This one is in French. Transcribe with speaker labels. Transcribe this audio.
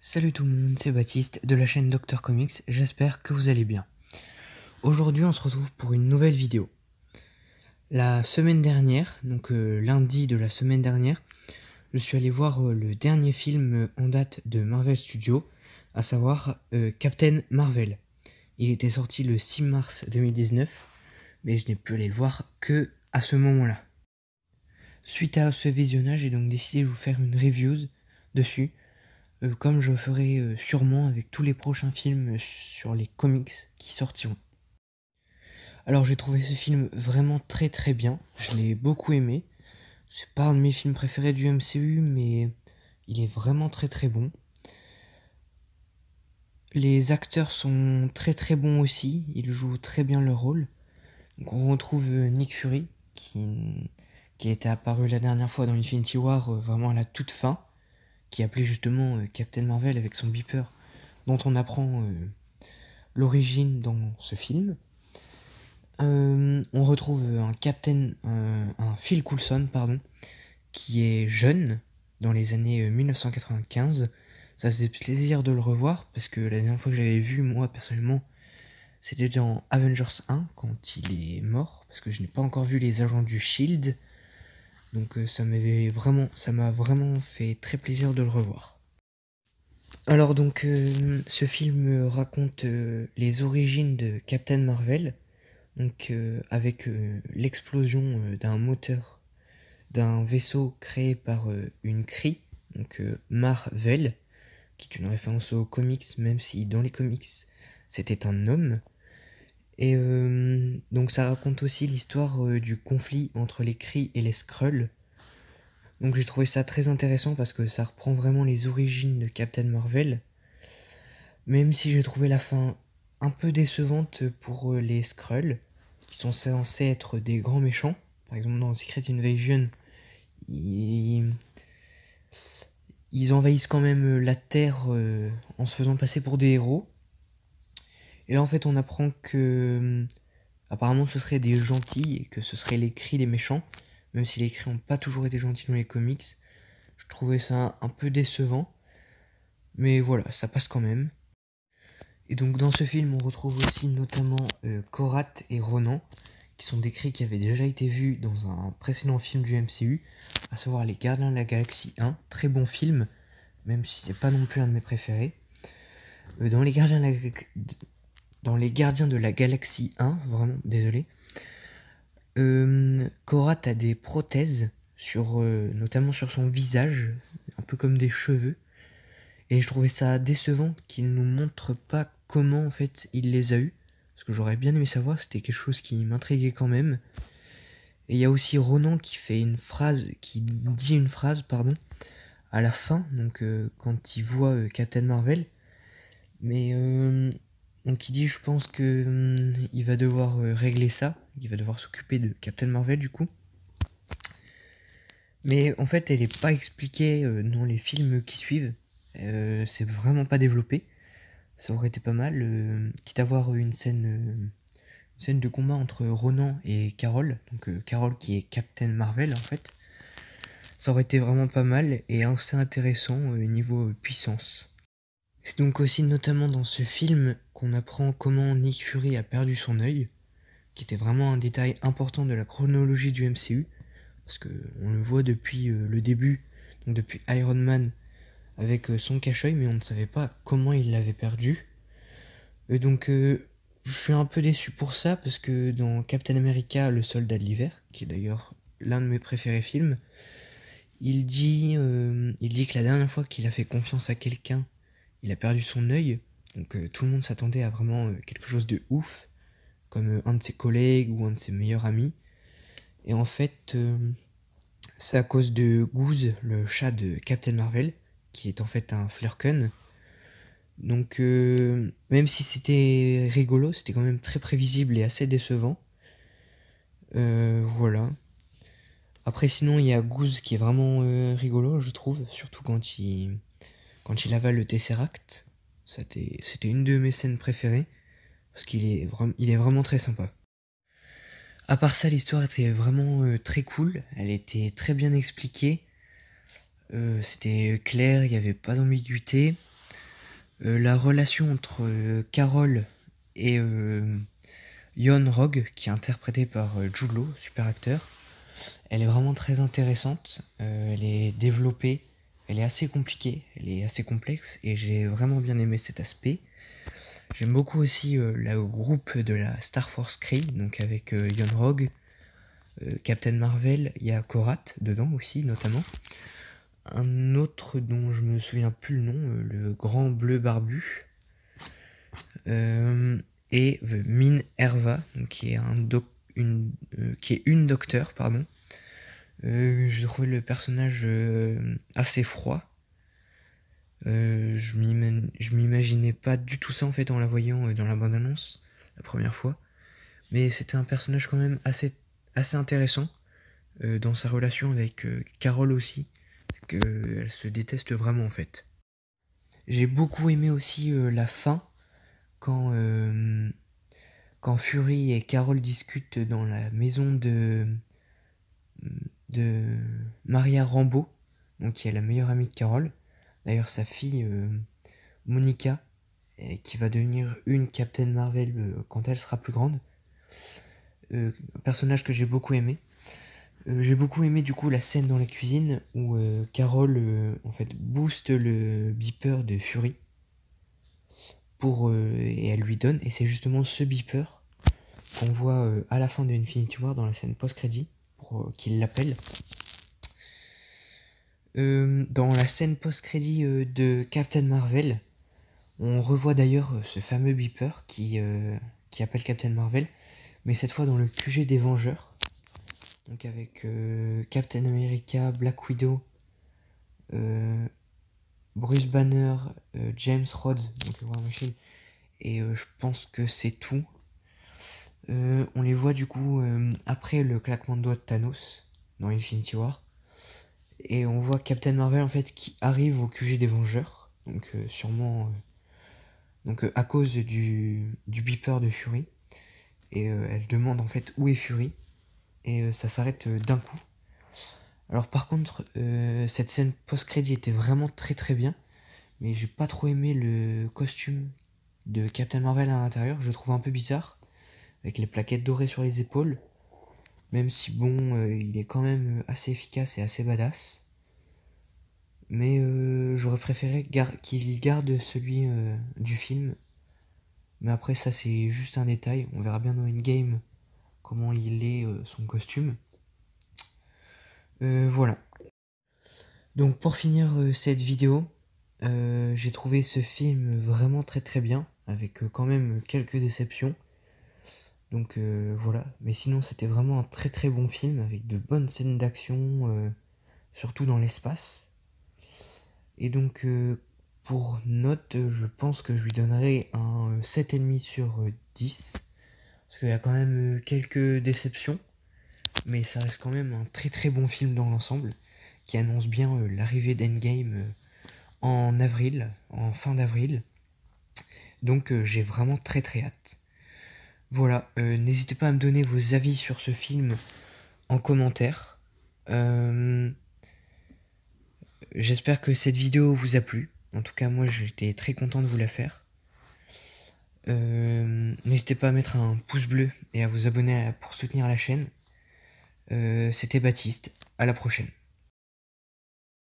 Speaker 1: Salut tout le monde, c'est Baptiste de la chaîne Dr Comics, j'espère que vous allez bien. Aujourd'hui on se retrouve pour une nouvelle vidéo. La semaine dernière, donc lundi de la semaine dernière, je suis allé voir le dernier film en date de Marvel Studios, à savoir Captain Marvel. Il était sorti le 6 mars 2019, mais je n'ai pu aller le voir que à ce moment-là. Suite à ce visionnage, j'ai donc décidé de vous faire une review dessus, comme je ferai sûrement avec tous les prochains films sur les comics qui sortiront. Alors j'ai trouvé ce film vraiment très très bien, je l'ai beaucoup aimé. C'est pas un de mes films préférés du MCU, mais il est vraiment très très bon. Les acteurs sont très très bons aussi, ils jouent très bien leur rôle. Donc on retrouve Nick Fury, qui était apparu la dernière fois dans Infinity War, vraiment à la toute fin, qui appelait justement Captain Marvel avec son beeper, dont on apprend l'origine dans ce film. On retrouve un Phil Coulson, pardon, qui est jeune dans les années 1995. Ça faisait plaisir de le revoir parce que la dernière fois que j'avais vu, moi personnellement, c'était dans Avengers 1 quand il est mort, parce que je n'ai pas encore vu les agents du Shield. Donc ça m'a vraiment fait très plaisir de le revoir. Alors donc ce film raconte les origines de Captain Marvel, donc avec l'explosion d'un moteur d'un vaisseau créé par une Kree, donc Mar-Vell, qui est une référence aux comics, même si dans les comics c'était un homme. Et donc ça raconte aussi l'histoire du conflit entre les Kree et les Skrulls. Donc j'ai trouvé ça très intéressant parce que ça reprend vraiment les origines de Captain Marvel, même si j'ai trouvé la fin un peu décevante pour les Skrulls, qui sont censés être des grands méchants. Par exemple dans Secret Invasion, ils envahissent quand même la Terre en se faisant passer pour des héros. Et là en fait on apprend que apparemment ce seraient des gentils et que ce seraient les Kree les méchants, même si les Kree n'ont pas toujours été gentils dans les comics. Je trouvais ça un peu décevant, mais voilà, ça passe quand même. Et donc dans ce film on retrouve aussi notamment Korath et Ronan, qui sont des Kree qui avaient déjà été vus dans un précédent film du MCU, à savoir Les Gardiens de la Galaxie 1, très bon film, même si c'est pas non plus un de mes préférés. Dans les Gardiens de la Galaxie 1, vraiment, désolé, Korath a des prothèses, notamment sur son visage, un peu comme des cheveux, et je trouvais ça décevant qu'il nous montre pas comment en fait il les a eus, parce que j'aurais bien aimé savoir, c'était quelque chose qui m'intriguait quand même. Et il y a aussi Ronan qui dit une phrase, pardon, à la fin, donc quand il voit Captain Marvel, mais donc il dit, je pense que il va devoir régler ça, il va devoir s'occuper de Captain Marvel du coup. Mais en fait, elle n'est pas expliquée dans les films qui suivent, c'est vraiment pas développé. Ça aurait été pas mal, quitte à voir une scène de combat entre Ronan et Carol, donc Carol qui est Captain Marvel en fait. Ça aurait été vraiment pas mal et assez intéressant niveau puissance. C'est donc aussi notamment dans ce film qu'on apprend comment Nick Fury a perdu son œil, qui était vraiment un détail important de la chronologie du MCU, parce que on le voit depuis le début, donc depuis Iron Man avec son cache-œil, mais on ne savait pas comment il l'avait perdu. Et donc je suis un peu déçu pour ça, parce que dans Captain America, le soldat de l'hiver, qui est d'ailleurs l'un de mes préférés films, il dit que la dernière fois qu'il a fait confiance à quelqu'un, il a perdu son œil. Donc tout le monde s'attendait à vraiment quelque chose de ouf, comme un de ses collègues ou un de ses meilleurs amis. Et en fait, c'est à cause de Goose, le chat de Captain Marvel, qui est en fait un Flerken. Donc même si c'était rigolo, c'était quand même très prévisible et assez décevant. Voilà. Après sinon il y a Goose qui est vraiment rigolo, je trouve, surtout quand il avale le Tesseract. C'était une de mes scènes préférées, parce il est vraiment très sympa. À part ça, l'histoire était vraiment très cool, elle était très bien expliquée, c'était clair, il n'y avait pas d'ambiguïté. La relation entre Carol et Yon Rogue, qui est interprété par Jude Law, super acteur, elle est vraiment très intéressante, elle est développée, elle est assez compliquée, elle est assez complexe, et j'ai vraiment bien aimé cet aspect. J'aime beaucoup aussi le groupe de la Star Force Kree, donc avec Yon Rogue, Captain Marvel, il y a Korat dedans aussi notamment. Un autre dont je me souviens plus le nom, le grand bleu barbu, et Min Erva, donc qui est une docteur, pardon. Je trouvais le personnage assez froid. Je m'imaginais pas du tout ça en fait en la voyant dans la bande-annonce la première fois. Mais c'était un personnage quand même assez intéressant dans sa relation avec Carol aussi. Parce qu'elle se déteste vraiment en fait. J'ai beaucoup aimé aussi la fin quand, quand Fury et Carol discutent dans la maison de Maria Rambeau, donc qui est la meilleure amie de Carol. D'ailleurs, sa fille Monica, qui va devenir une Captain Marvel quand elle sera plus grande. Personnage que j'ai beaucoup aimé. J'ai beaucoup aimé du coup la scène dans la cuisine où Carol en fait booste le beeper de Fury et elle lui donne, et c'est justement ce beeper qu'on voit à la fin de Infinity War dans la scène post-crédit pour qu'il l'appelle. Dans la scène post-crédit de Captain Marvel, on revoit d'ailleurs ce fameux beeper qui appelle Captain Marvel, mais cette fois dans le QG des Vengeurs. Donc avec Captain America, Black Widow, Bruce Banner, James Rhodes, donc War Machine, et je pense que c'est tout. On les voit du coup après le claquement de doigts de Thanos dans Infinity War. Et on voit Captain Marvel en fait qui arrive au QG des Vengeurs. Donc sûrement à cause du beeper de Fury. Et elle demande en fait où est Fury. Et ça s'arrête d'un coup. Alors par contre, cette scène post-crédit était vraiment très très bien. Mais j'ai pas trop aimé le costume de Captain Marvel à l'intérieur. Je le trouve un peu bizarre. Avec les plaquettes dorées sur les épaules. Même si bon, il est quand même assez efficace et assez badass. Mais j'aurais préféré qu'il garde celui du film. Mais après ça c'est juste un détail. On verra bien dans In-Game comment il est son costume. Voilà. Donc pour finir cette vidéo, j'ai trouvé ce film vraiment très très bien. Avec quand même quelques déceptions. Donc voilà. Mais sinon c'était vraiment un très très bon film. Avec de bonnes scènes d'action. Surtout dans l'espace. Et donc pour note, je pense que je lui donnerai un 7,5 sur 10. Parce qu'il y a quand même quelques déceptions. Mais ça reste quand même un très très bon film dans l'ensemble. Qui annonce bien l'arrivée d'Endgame en avril, en fin d'avril. Donc j'ai vraiment très très hâte. Voilà, n'hésitez pas à me donner vos avis sur ce film en commentaire. J'espère que cette vidéo vous a plu. En tout cas, moi, j'étais très content de vous la faire. N'hésitez pas à mettre un pouce bleu et à vous abonner pour soutenir la chaîne. C'était Baptiste. À la prochaine.